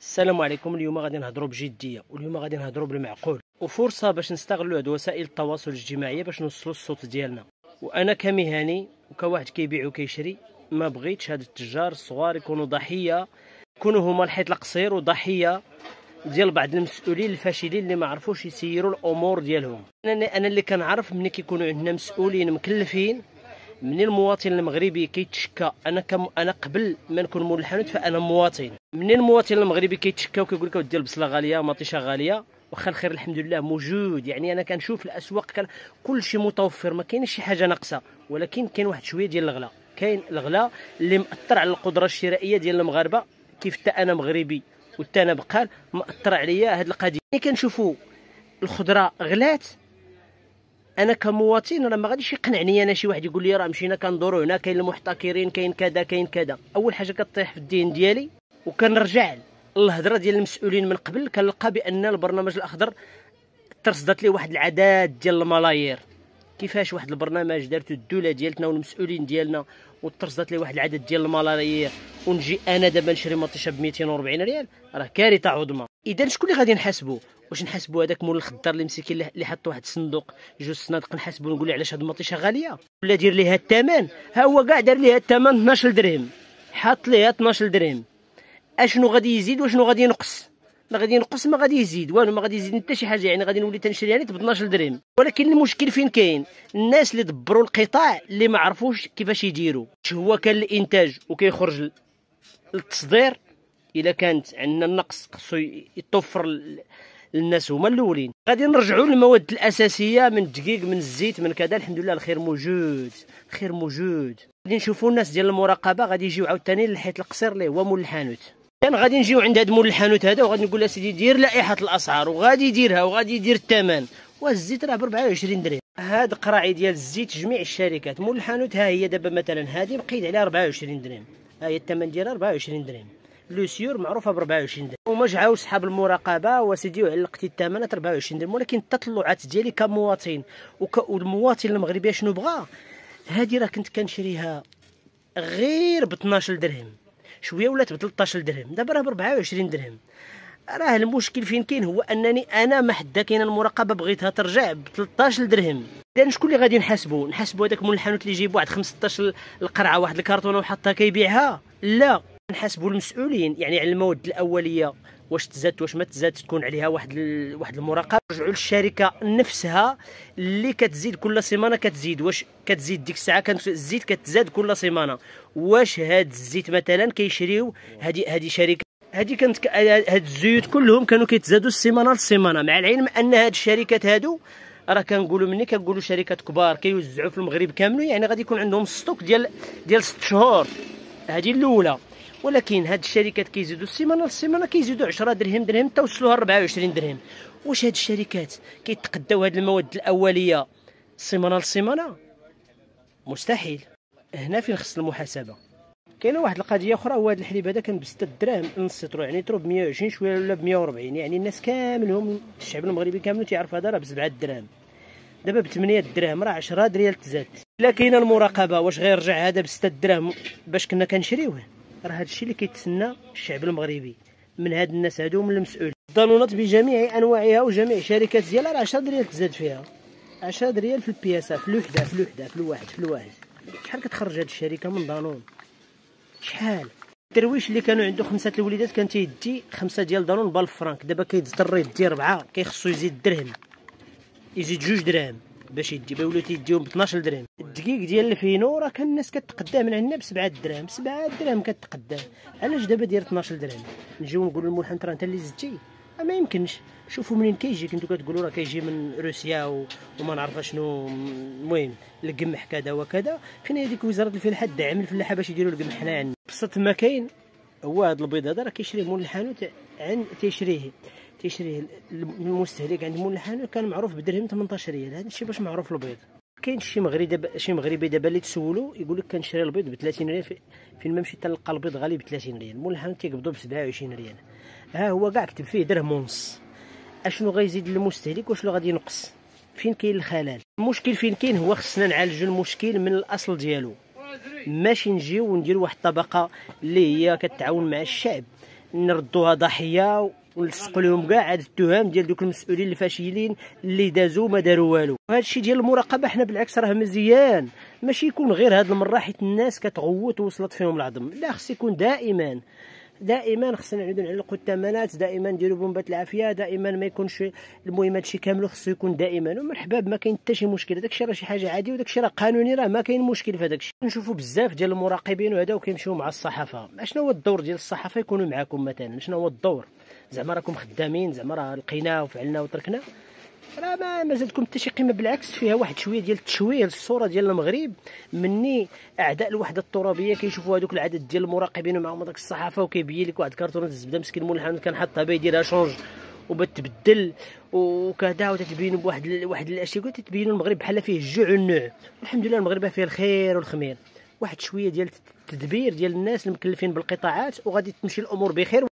السلام عليكم. اليوم غادي نهضروا بجديه، واليوم غادي نهضروا بالمعقول، وفرصه باش نستغلوا هاد وسائل التواصل الاجتماعي باش نوصلوا الصوت ديالنا. وانا كمهني وكواحد كيبيع وكيشري ما بغيتش هاد التجار الصغار يكونوا ضحيه، يكونوا هما الحيط القصير وضحيه ديال بعض المسؤولين الفاشلين اللي ما عرفوش يسيروا الامور ديالهم. انا اللي كنعرف ملي كيكونوا عندنا مسؤولين مكلفين، من المواطن المغربي كيتشكى انا قبل ما نكون مول الحانوت فانا مواطن. من المواطن المغربي كيتشكى وكيقول لك ودي البصله غاليه، مطيشه غاليه، واخا الخير الحمد لله موجود. يعني انا كنشوف الاسواق كل شيء متوفر، ما كاينش شي حاجه ناقصه، ولكن كاين واحد شويه ديال الغلا. كاين الغلا اللي مأثر على القدره الشرائيه ديال المغاربه، كيف حتى انا مغربي وحتى انا بقال مأثر عليا هاد القضيه. ملي كنشوفوا الخضره غلات، انا كمواطن راه ما غاديش يقنعني انا شي واحد يقول لي راه مشينا كندوروا هنا كاين المحتكرين كاين كذا كاين كذا. اول حاجه كطيح في الدين ديالي، وكنرجع للهضره ديال المسؤولين من قبل. كنلقى بان البرنامج الاخضر ترصدت ليه واحد العدد ديال الملايير. كيفاش واحد البرنامج دارته الدوله ديالتنا والمسؤولين ديالنا وترصدت ليه واحد العدد ديال الملايير، ونجي انا دابا نشري مطيشه ب 240 ريال؟ راه كارثه عظمى. اذا شكون اللي غادي نحاسبوا؟ واش نحاسبوا هذاك مول الخضار اللي مسكين اللي حط واحد الصندوق جوج صنادق نحاسبوا نقول له علاش هاد المطيشه غاليه؟ ولا دير ليها الثمن؟ ها هو كاع دار ليها الثمن 12 درهم، حاط ليها 12 درهم. اشنو غادي يزيد واشنو غادي ينقص؟ ما غادي ينقص، ما غادي يزيد والو، ما غادي يزيد حتى شي حاجه. يعني غادي نولي تنشري يعني ب 12 درهم. ولكن المشكل فين كاين؟ الناس اللي دبروا القطاع اللي ما عرفوش كيفاش يديروا. هو كان الانتاج وكيخرج للتصدير، الا كانت عندنا النقص خصو يتوفر للناس هما الاولين. غادي نرجعوا للمواد الاساسيه من الدقيق من الزيت من كذا. الحمد لله الخير موجود، الخير موجود. غادي نشوفوا الناس ديال المراقبه غادي يجيو عاوتاني للحيط القصير اللي هو مول الحانوت. كان غادي نجيو عند هذا مول الحانوت هذا وغادي نقول له سيدي دير لائحه الاسعار، وغادي يديرها وغادي يدير الثمن. والزيت راه ب 24 درهم. هاد قراعي ديال الزيت جميع الشركات. مول الحانوت ها هي دابا مثلا هذه مقيد عليها 24 درهم، ها هي الثمن ديالها 24 درهم. لو سيور معروفه ب 24 درهم. وما جاو صحاب المراقبه وسيدي وعلقتي الثمن 24 درهم. ولكن التطلعات ديالي كمواطن والمواطن المغربي شنو بغا؟ هذه راه كنت كنشريها غير ب 12 درهم، شويه ولات ب 13 درهم، دابا راه ب 24 درهم. راه المشكل فين كاين؟ هو انني انا ما حدا كاينه المراقبه بغيتها ترجع ب 13 درهم. اذا شكون اللي غادي نحاسبوا؟ نحاسبوا هذاك مول الحانوت اللي يجيب واحد 15 القرعه واحد الكرتونه وحطها كيبيعها؟ لا، نحاسبوا المسؤولين. يعني على المواد الاوليه واش تزاد واش ما تزاد تكون عليها واحد المراقبه. رجعوا للشركه نفسها اللي كتزيد كل سيمانه كتزيد. واش كتزيد ديك الساعه الزيت كتزاد كل سيمانه؟ واش هاد الزيت مثلا كيشريو هذه شركه هذه كانت هاد الزيوت كلهم كانوا كيتزادوا السيمانه للسيمانه، مع العلم ان هاد الشركات هادو راه كنقولوا مني كنقولوا شركات كبار كيوزعوا في المغرب كامل. يعني غادي يكون عندهم ستوك ديال 6 شهور. هذه الاولى. ولكن هاد الشركات كيزيدوا السيمانه للسيمانه، كيزيدوا 10 درهم حتى وصلوها 24 درهم. واش هاد الشركات كيتقداو هاد المواد الاوليه السيمانه للسيمانه؟ مستحيل. هنا فين خص المحاسبه. كاينه واحد القضيه اخرى، هو هاد الحليب هذا كان ب 6 دراهم نص لتر، يعني لتر ب 120 شويه ولا ب 140. يعني الناس كاملهم الشعب المغربي كامل تيعرف هذا راه ب 7 دراهم، دابا ب 8 دراهم، راه 10 دريال تزاد. الا كاينه المراقبه واش غيرجع هذا ب 6 دراهم باش كنا كنشريوه؟ راه هذا الشيء اللي كيتسنى الشعب المغربي من هاد الناس هادو من المسؤولين. الضانونات بجميع انواعها وجميع الشركات ديالها راه 10 دريال تزاد فيها، 10 دريال في البياسه، في الوحده في الواحد. شحال كتخرج هاد الشركه من ضانون؟ شحال؟ الدرويش اللي كانوا عنده 5 الوليدات كان تيدي 5 ديال دانون ب 1000 فرانك، دابا كيضطر يدي 4، كيخصو يزيد درهم، يزيد 2 دراهم باش يدي، بيوليو تيديهم ب 12 درهم. الدقيق ديال الفينو راه كان الناس كتقداه من عندنا ب 7 دراهم، 7 دراهم كتقداه. علاش دابا داير 12 درهم؟ نجيو نقولوا للمول الحانوت راه انت اللي زدتي؟ ما يمكنش. شوفوا منين كيجي، كنتو كتقولوا راه كيجي من روسيا وما نعرف شنو. المهم القمح كذا وكذا، فين هي ديك وزاره الفلاحه دعم الفلاحه باش يديروا القمح حنا عندنا؟ بسط ما كاين هو هذا البيض هذا راه كيشريه مول الحانوت، تيشريه المستهلك عند مول الحانوت كان معروف بدرهم 18 ريال. هذا الشيء باش معروف البيض. كاين شي مغربي دابا اللي تسولو يقول لك كنشري البيض ب 30 ريال، فين ما مشيت تلقى البيض غالي ب 30 ريال. مول الحانوت تيقبضوا ب 27 ريال. ها هو كاع كتب فيه درهم ونص. اشنو غيزيد للمستهلك واشنو غادي ينقص؟ فين كاين الخلل؟ المشكل فين كاين؟ هو خصنا نعالجوا المشكل من الاصل ديالو، ماشي نجيو ونديروا واحد الطبقه اللي هي كتعاون مع الشعب نردوها ضحيه ونلصقوا لهم كاع عاد التهم ديال دوك المسؤولين الفاشلين اللي دازوا ما داروا والو. وهذا الشيء ديال المراقبه حنا بالعكس راه مزيان، ماشي يكون غير هاد المره حيت الناس كتغوت ووصلت فيهم العظم، لا خص يكون دائما خصنا نعيدو نعلقوا الثمنات، دائما نديروا بومبات العافيه، دائما ما يكونش المهم هادشي كامل خصو يكون دائما ومرحبا ما كاين حتى شي مشكل. داكشي راه شي حاجه عاديه وداكشي راه قانوني، راه ما كاين مشكل في هذاك الشيء. نشوفوا بزاف ديال المراقبين وهذا وكيمشيو مع الصحافه. شنو هو الدور ديال الصحافه؟ يكونوا معكم مثلا. شنو هو الدور؟ زعما راكم خدامين، زعما راه لقينا وفعلنا وتركنا، راه ما زادكم حتى شي قيمه، بالعكس فيها واحد شويه ديال التشويه للصوره ديال المغرب. مني اعداء الوحده الترابيه كيشوفوا هذوك العدد ديال المراقبين ومعهم داك الصحافه وكيبين لك واحد كرتونه الزبده مسكين مول الحانوت كان حاطها يديرها شونج وبتبدل وكذا وتتبين بواحد الاشياء تتبين المغرب بحال فيه الجوع والنوع. الحمد لله المغرب فيه الخير والخمير، واحد شويه ديال التدبير ديال الناس المكلفين بالقطاعات وغادي تمشي الامور بخير.